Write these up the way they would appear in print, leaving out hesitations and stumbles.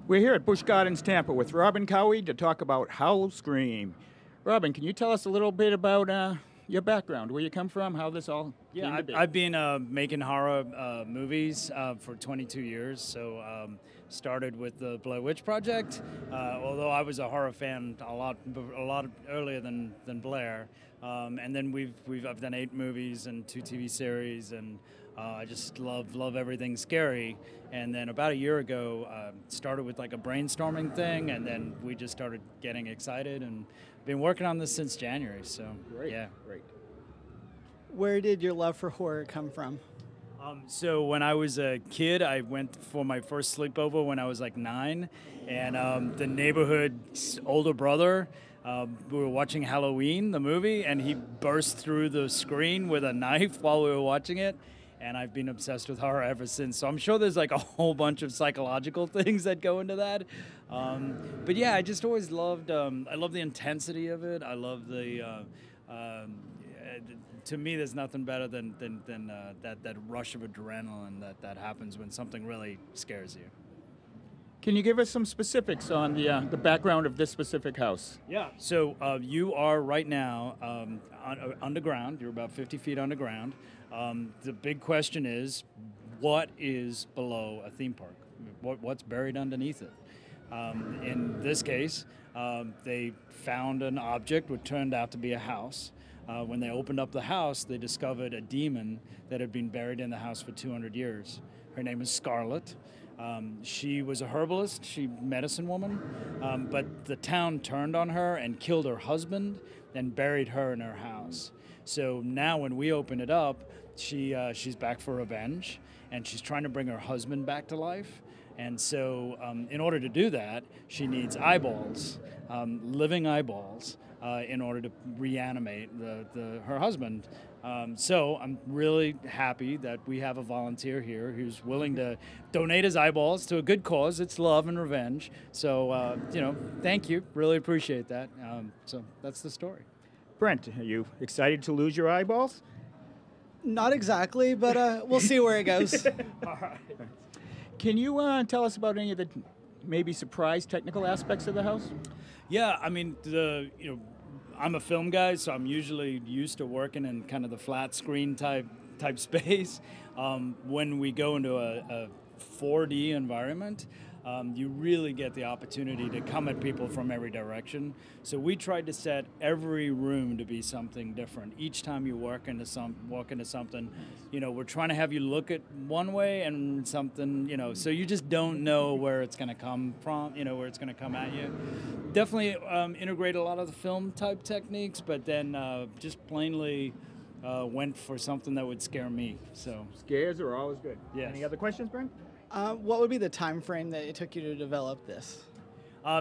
We're here at Busch Gardens, Tampa with Robin Cowie to talk about Howl-O-Scream. Robin, can you tell us a little bit about your background, where you come from, how this all Yeah, came to be? I've been making horror movies for 22 years. So started with the Blair Witch Project. Although I was a horror fan a lot earlier than Blair. And then I've done 8 movies and 2 TV series, and I just love everything scary. And then about a year ago, started with like a brainstorming thing, and then we just started getting excited and been working on this since January. So Great, yeah, great. Where did your love for horror come from? So when I was a kid, I went for my first sleepover when I was like 9, and the neighborhood's older brother, we were watching Halloween, the movie, and he burst through the screen with a knife while we were watching it. And I've been obsessed with horror ever since. So I'm sure there's like a whole bunch of psychological things that go into that. But yeah, I just always loved, I love the intensity of it. I love to me, there's nothing better than that rush of adrenaline that happens when something really scares you. Can you give us some specifics on the background of this specific house? Yeah. So you are right now underground. You're about 50 feet underground. The big question is, what is below a theme park? What's buried underneath it? In this case, they found an object which turned out to be a house. When they opened up the house, they discovered a demon that had been buried in the house for 200 years. Her name is Scarlet. She was a herbalist, medicine woman, but the town turned on her and killed her husband and buried her in her house. So now when we open it up, she's back for revenge, and she's trying to bring her husband back to life. And so in order to do that, she needs eyeballs, living eyeballs, in order to reanimate her husband. So I'm really happy that we have a volunteer here who's willing to donate his eyeballs to a good cause. It's love and revenge. So, thank you. Really appreciate that. So that's the story. Brent, are you excited to lose your eyeballs? Not exactly, but we'll see where it goes. All right. Can you tell us about any of the maybe surprise technical aspects of the house? Yeah, I mean, I'm a film guy, so I'm usually used to working in kind of the flat screen type space. When we go into a 4D environment, you really get the opportunity to come at people from every direction. So we tried to set every room to be something different. Each time you walk into something, we're trying to have you look at one way and something, so you just don't know where it's going to come from, where it's going to come at you. Definitely integrate a lot of the film type techniques, but then just plainly went for something that would scare me. So Scares are always good. Yes. Any other questions, Brent? What would be the time frame that it took you to develop this?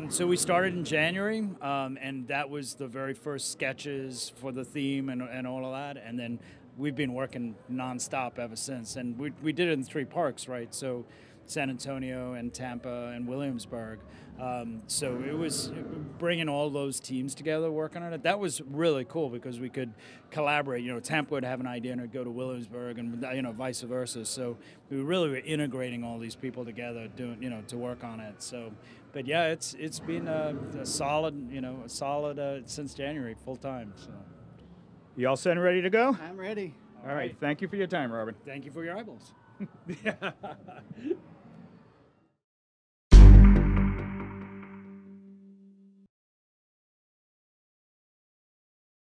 So we started in January, and that was the very first sketches for the theme and all of that. And then we've been working nonstop ever since. And we did it in 3 parks, right? So San Antonio and Tampa and Williamsburg. So it was bringing all those teams together, working on it. That was really cool because we could collaborate. Tampa would have an idea and it'd go to Williamsburg, and vice versa. So we really were integrating all these people together, doing to work on it. So, but yeah, it's been a solid since January, full time. So. You all set and ready to go? I'm ready. All right. Thank you for your time, Robin. Thank you for your eyeballs.